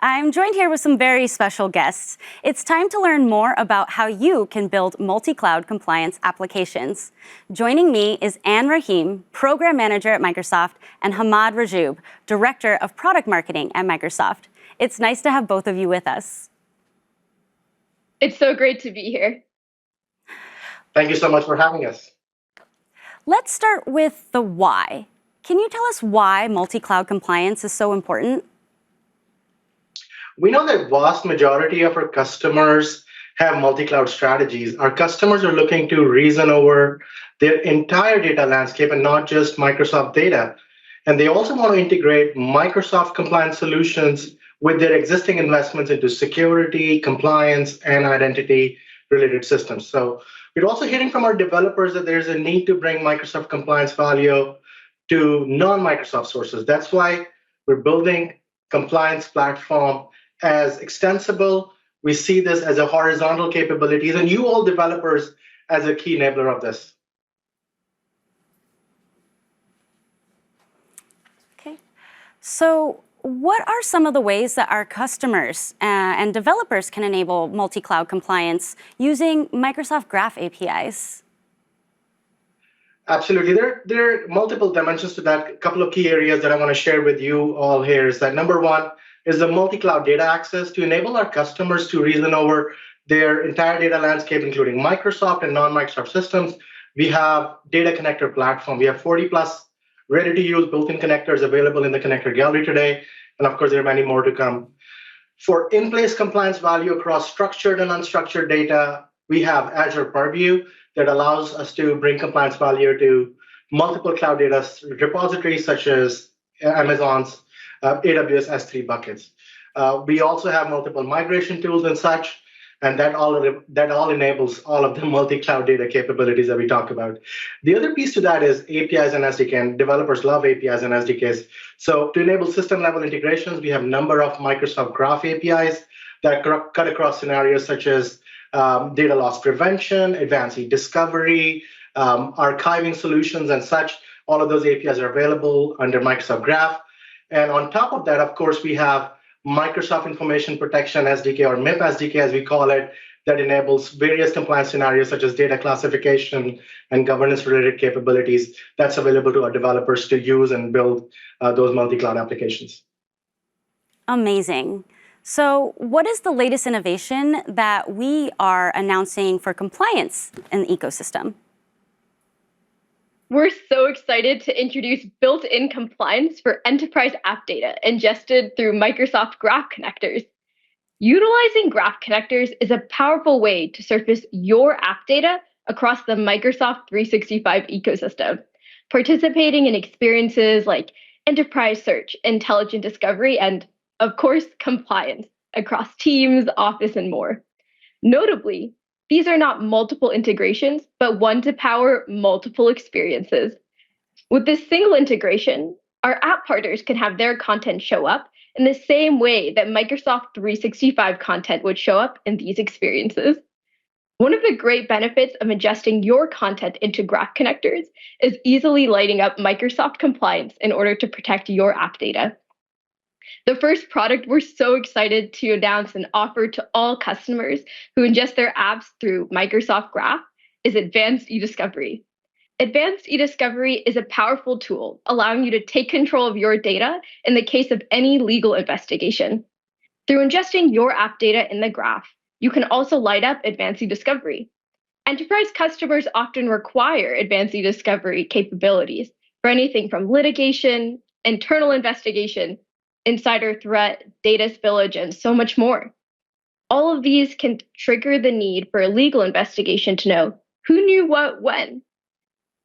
I'm joined here with some very special guests. It's time to learn more about how you can build multi-cloud compliance applications. Joining me is Anne Rahim, Program Manager at Microsoft, and Hamad Rajoub, Director of Product Marketing at Microsoft. It's nice to have both of you with us. It's so great to be here. Thank you so much for having us. Let's start with the why. Can you tell us why multi-cloud compliance is so important? We know that vast majority of our customers have multi-cloud strategies. Our customers are looking to reason over their entire data landscape and not just Microsoft data. And they also want to integrate Microsoft compliance solutions with their existing investments into security, compliance, and identity-related systems. So we're also hearing from our developers that there's a need to bring Microsoft compliance value to non-Microsoft sources. That's why we're building compliance platform as extensible. We see this as a horizontal capabilities, and you all developers as a key enabler of this. Okay, so what are some of the ways that our customers and developers can enable multi-cloud compliance using Microsoft Graph APIs? Absolutely. There are multiple dimensions to that. A couple of key areas that I want to share with you all here is that number one is the multi-cloud data access to enable our customers to reason over their entire data landscape, including Microsoft and non-Microsoft systems. We have data connector platform. We have 40 plus ready-to-use built-in connectors available in the connector gallery today. And of course, there are many more to come. For in-place compliance value across structured and unstructured data, we have Azure Purview that allows us to bring compliance value to multiple cloud data repositories such as Amazon's AWS S3 buckets. We also have multiple migration tools and such, and that all enables all of the multi-cloud data capabilities that we talk about. The other piece to that is APIs and SDK, and developers love APIs and SDKs. So to enable system-level integrations, we have a number of Microsoft Graph APIs that cut across scenarios such as data loss prevention, advanced e-discovery, archiving solutions, and such. All of those APIs are available under Microsoft Graph. And on top of that, of course, we have Microsoft Information Protection SDK, or MIP SDK, as we call it, that enables various compliance scenarios such as data classification and governance-related capabilities. That's available to our developers to use and build those multi-cloud applications. Amazing. So what is the latest innovation that we are announcing for compliance in the ecosystem? We're so excited to introduce built-in compliance for enterprise app data ingested through Microsoft Graph connectors. Utilizing Graph connectors is a powerful way to surface your app data across the Microsoft 365 ecosystem, participating in experiences like enterprise search, intelligent discovery, and, of course, compliance across Teams, Office, and more. Notably, these are not multiple integrations, but one to power multiple experiences. With this single integration, our app partners can have their content show up in the same way that Microsoft 365 content would show up in these experiences. One of the great benefits of ingesting your content into Graph connectors is easily lighting up Microsoft compliance in order to protect your app data. The first product we're so excited to announce and offer to all customers who ingest their apps through Microsoft Graph is Advanced eDiscovery. Advanced eDiscovery is a powerful tool allowing you to take control of your data in the case of any legal investigation. Through ingesting your app data in the Graph, you can also light up Advanced eDiscovery. Enterprise customers often require Advanced eDiscovery capabilities for anything from litigation, internal investigation, insider threat, data spillage, and so much more. All of these can trigger the need for a legal investigation to know who knew what when.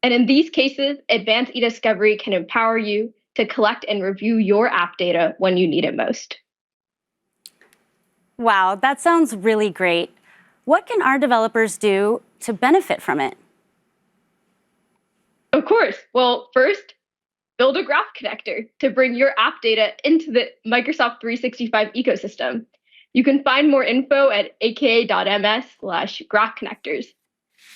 And in these cases, Advanced eDiscovery can empower you to collect and review your app data when you need it most. Wow, that sounds really great. What can our developers do to benefit from it? Of course. Well, first, build a Graph connector to bring your app data into the Microsoft 365 ecosystem. You can find more info at aka.ms/graph connectors.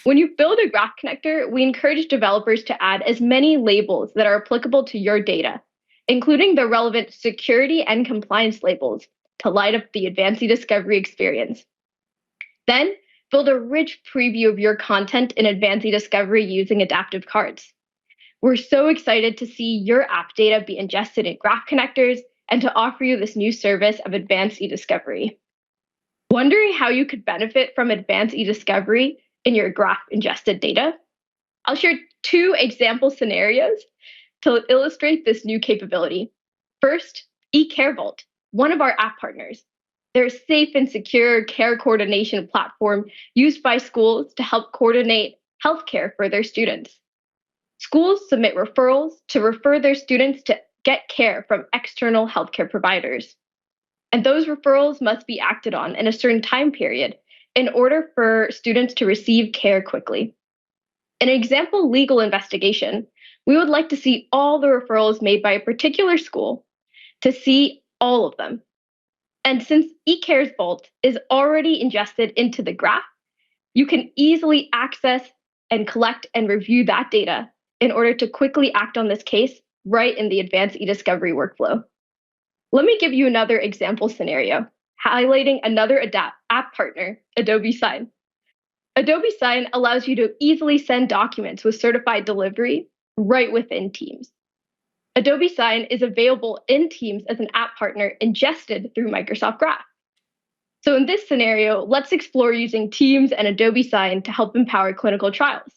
When you build a Graph connector, we encourage developers to add as many labels that are applicable to your data, including the relevant security and compliance labels, to light up the advanced e-discovery experience. Then, build a rich preview of your content in advanced e-discovery using adaptive cards. We're so excited to see your app data be ingested in graph connectors and to offer you this new service of advanced e-discovery. Wondering how you could benefit from advanced e-discovery in your graph ingested data? I'll share 2 example scenarios to illustrate this new capability. First, eCareVault, one of our app partners. They're a safe and secure care coordination platform used by schools to help coordinate healthcare for their students. Schools submit referrals to refer their students to get care from external healthcare providers. And those referrals must be acted on in a certain time period in order for students to receive care quickly. In an example legal investigation, we would like to see all the referrals made by a particular school to see all of them. And since eCareVault is already ingested into the graph, you can easily access and collect and review that data in order to quickly act on this case right in the advanced e-discovery workflow. Let me give you another example scenario, highlighting another app partner, Adobe Sign. Adobe Sign allows you to easily send documents with certified delivery right within Teams. Adobe Sign is available in Teams as an app partner ingested through Microsoft Graph. So in this scenario, let's explore using Teams and Adobe Sign to help empower clinical trials.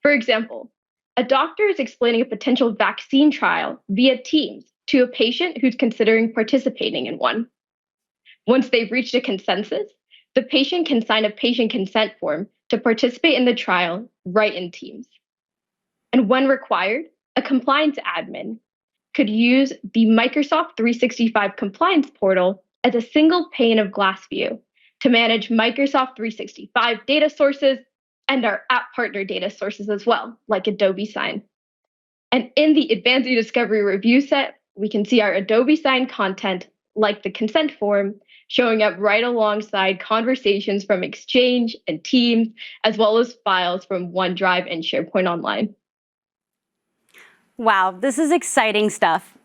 For example, a doctor is explaining a potential vaccine trial via Teams to a patient who's considering participating in one. Once they've reached a consensus, the patient can sign a patient consent form to participate in the trial right in Teams. And when required, a compliance admin could use the Microsoft 365 compliance portal as a single pane of glass view to manage Microsoft 365 data sources and our app partner data sources as well, like Adobe Sign. And in the Advanced eDiscovery review set, we can see our Adobe Sign content, like the consent form, showing up right alongside conversations from Exchange and Teams, as well as files from OneDrive and SharePoint Online. Wow, this is exciting stuff.